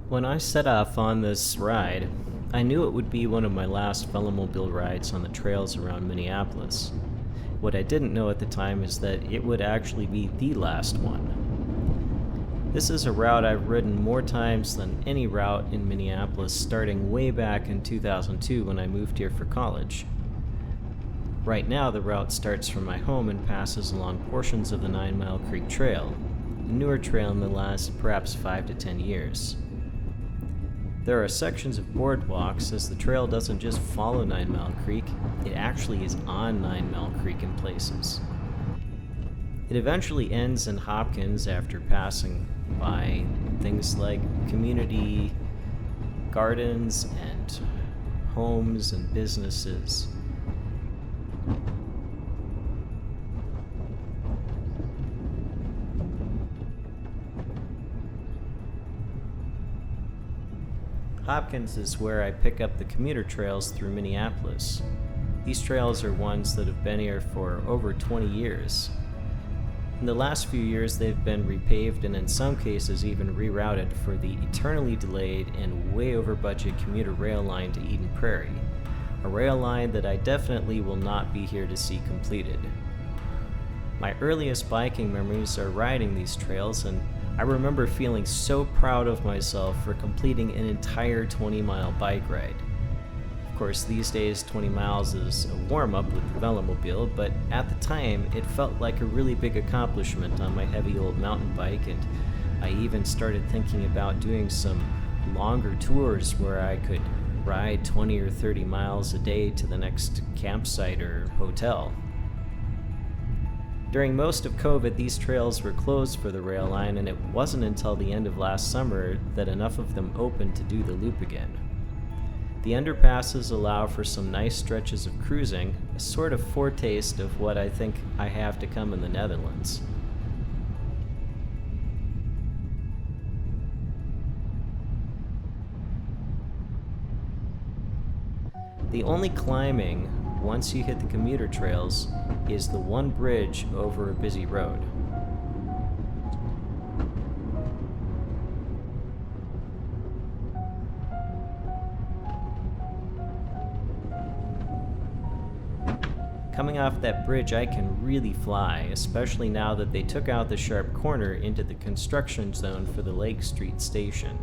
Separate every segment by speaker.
Speaker 1: When I set off on this ride, I knew it would be one of my last Velomobile rides on the trails around Minneapolis. What I didn't know at the time is that it would actually be the last one. This is a route I've ridden more times than any route in Minneapolis, starting way back in 2002 when I moved here for college. Right now, the route starts from my home and passes along portions of the 9 Mile Creek Trail, a newer trail in the last perhaps 5 to 10 years. There are sections of boardwalks, as the trail doesn't just follow 9 Mile Creek, it actually is on 9 Mile Creek in places. It eventually ends in Hopkins after passing by things like community gardens and homes and businesses. Hopkins is where I pick up the commuter trails through Minneapolis. These trails are ones that have been here for over 20 years. In the last few years, they've been repaved and in some cases even rerouted for the eternally delayed and way over budget commuter rail line to Eden Prairie, a rail line that I definitely will not be here to see completed. My earliest biking memories are riding these trails, and I remember feeling so proud of myself for completing an entire 20-mile bike ride. Of course, these days 20 miles is a warm-up with the Velomobile, but at the time it felt like a really big accomplishment on my heavy old mountain bike, and I even started thinking about doing some longer tours where I could ride 20 or 30 miles a day to the next campsite or hotel. During most of COVID, these trails were closed for the rail line, and it wasn't until the end of last summer that enough of them opened to do the loop again. The underpasses allow for some nice stretches of cruising, a sort of foretaste of what I think I have to come in the Netherlands. The only climbing, once you hit the commuter trails, is the one bridge over a busy road. Coming off that bridge, I can really fly, especially now that they took out the sharp corner into the construction zone for the Lake Street station.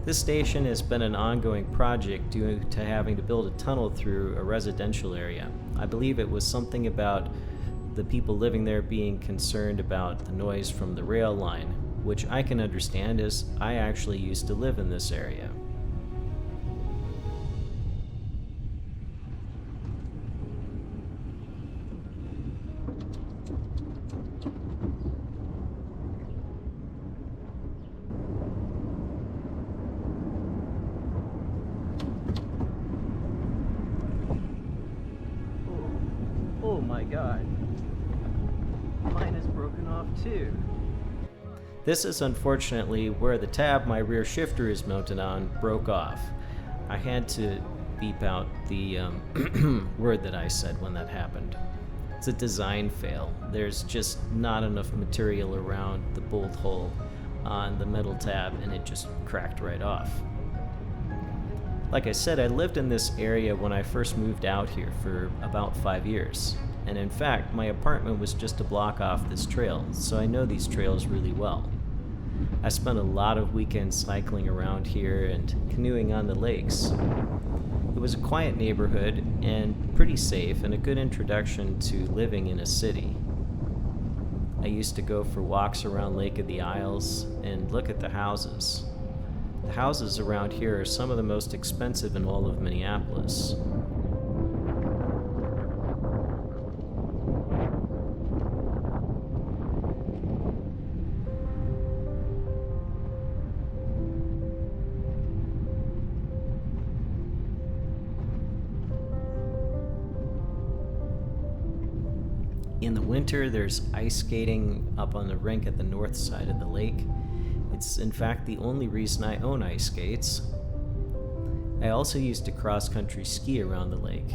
Speaker 1: This station has been an ongoing project due to having to build a tunnel through a residential area. I believe it was something about the people living there being concerned about the noise from the rail line, which I can understand as I actually used to live in this area. Oh my god. Mine is broken off too. This is unfortunately where the tab my rear shifter is mounted on broke off. I had to beep out the word that I said when that happened. It's a design fail. There's just not enough material around the bolt hole on the metal tab, and it just cracked right off. Like I said, I lived in this area when I first moved out here for about 5 years. And in fact, my apartment was just a block off this trail, so I know these trails really well. I spent a lot of weekends cycling around here and canoeing on the lakes. It was a quiet neighborhood and pretty safe, and a good introduction to living in a city. I used to go for walks around Lake of the Isles and look at the houses. The houses around here are some of the most expensive in all of Minneapolis. In the winter, there's ice skating up on the rink at the north side of the lake. It's in fact the only reason I own ice skates. I also used to cross-country ski around the lake.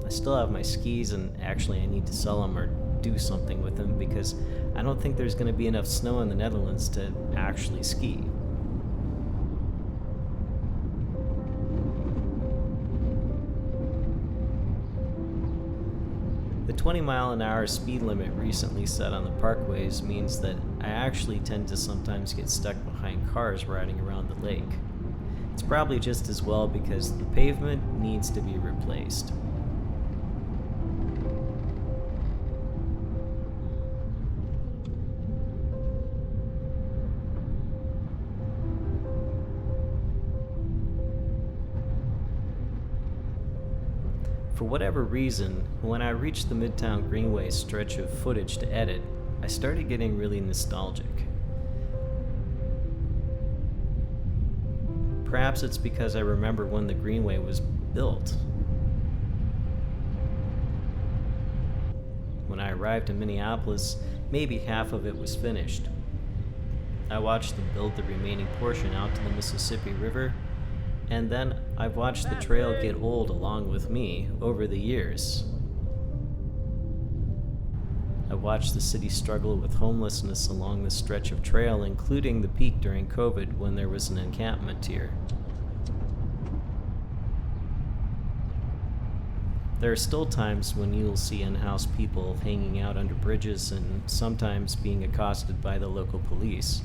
Speaker 1: I still have my skis, and actually I need to sell them or do something with them because I don't think there's going to be enough snow in the Netherlands to actually ski. The 20-mile-an-hour speed limit recently set on the parkways means that I actually tend to sometimes get stuck behind cars riding around the lake. It's probably just as well because the pavement needs to be replaced. For whatever reason, when I reached the Midtown Greenway stretch of footage to edit, I started getting really nostalgic. Perhaps it's because I remember when the Greenway was built. When I arrived in Minneapolis, maybe half of it was finished. I watched them build the remaining portion out to the Mississippi River, and then I've watched the trail get old along with me over the years. I've watched the city struggle with homelessness along the stretch of trail, including the peak during COVID when there was an encampment here. There are still times when you'll see unhoused people hanging out under bridges and sometimes being accosted by the local police.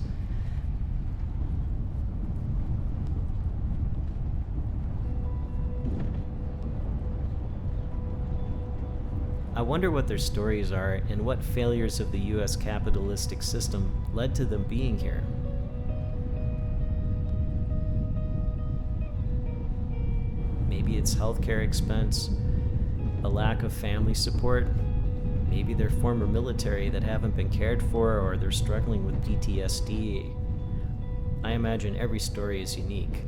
Speaker 1: I wonder what their stories are and what failures of the US capitalistic system led to them being here. Maybe it's healthcare expense, a lack of family support, maybe they're former military that haven't been cared for, or they're struggling with PTSD. I imagine every story is unique.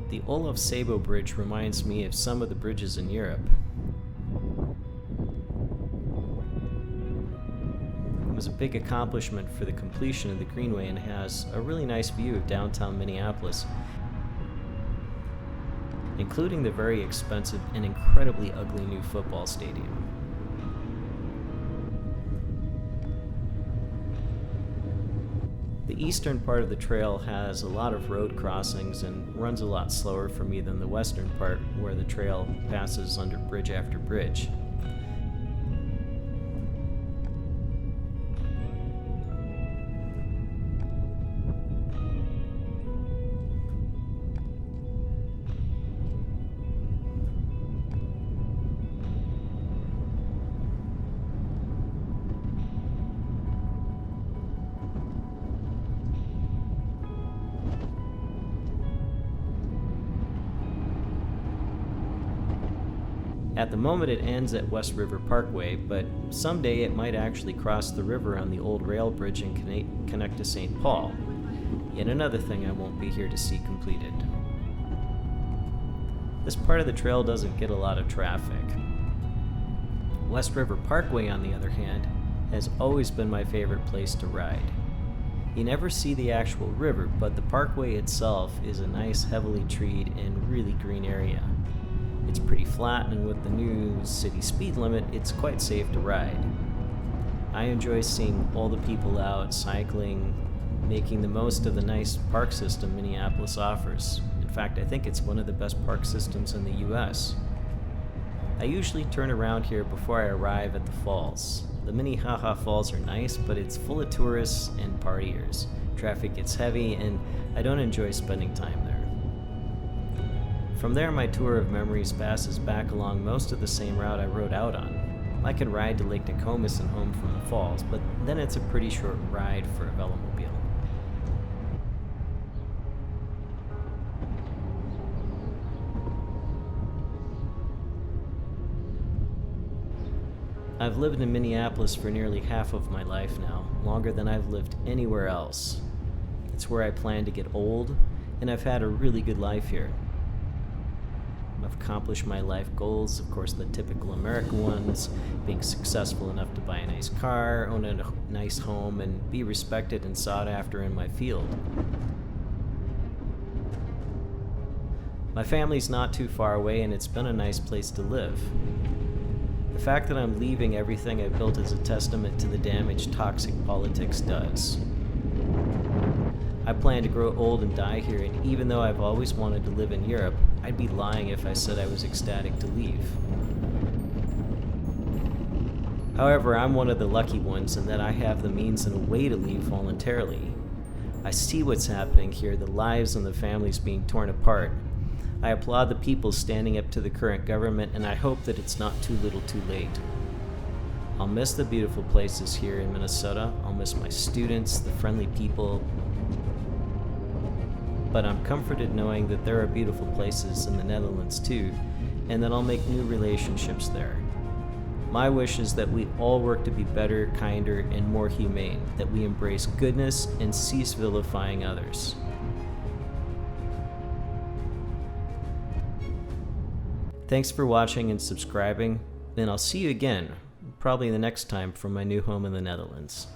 Speaker 1: The Olof Sabo Bridge reminds me of some of the bridges in Europe. It was a big accomplishment for the completion of the Greenway and has a really nice view of downtown Minneapolis, including the very expensive and incredibly ugly new football stadium. The eastern part of the trail has a lot of road crossings and runs a lot slower for me than the western part, where the trail passes under bridge after bridge. At the moment it ends at West River Parkway, but someday it might actually cross the river on the old rail bridge and connect to St. Paul. Yet another thing I won't be here to see completed. This part of the trail doesn't get a lot of traffic. West River Parkway, on the other hand, has always been my favorite place to ride. You never see the actual river, but the parkway itself is a nice, heavily treed and really green area. It's pretty flat, and with the new city speed limit, it's quite safe to ride. I enjoy seeing all the people out cycling, making the most of the nice park system Minneapolis offers. In fact, I think it's one of the best park systems in the US. I usually turn around here before I arrive at the falls. The Minnehaha Falls are nice, but it's full of tourists and partiers. Traffic gets heavy, and I don't enjoy spending time there. From there, my tour of memories passes back along most of the same route I rode out on. I could ride to Lake Nokomis and home from the falls, but then it's a pretty short ride for a Velomobile. I've lived in Minneapolis for nearly half of my life now, longer than I've lived anywhere else. It's where I plan to get old, and I've had a really good life here. I've accomplished my life goals, of course the typical American ones, being successful enough to buy a nice car, own a nice home, and be respected and sought after in my field. My family's not too far away, and it's been a nice place to live. The fact that I'm leaving everything I've built is a testament to the damage toxic politics does. I plan to grow old and die here, and even though I've always wanted to live in Europe, I'd be lying if I said I was ecstatic to leave. However, I'm one of the lucky ones in that I have the means and a way to leave voluntarily. I see what's happening here, the lives and the families being torn apart. I applaud the people standing up to the current government, and I hope that it's not too little too late. I'll miss the beautiful places here in Minnesota. I'll miss my students, the friendly people. But I'm comforted knowing that there are beautiful places in the Netherlands too, and that I'll make new relationships there. My wish is that we all work to be better, kinder, and more humane, that we embrace goodness and cease vilifying others. Thanks for watching and subscribing, and I'll see you again, probably the next time from my new home in the Netherlands.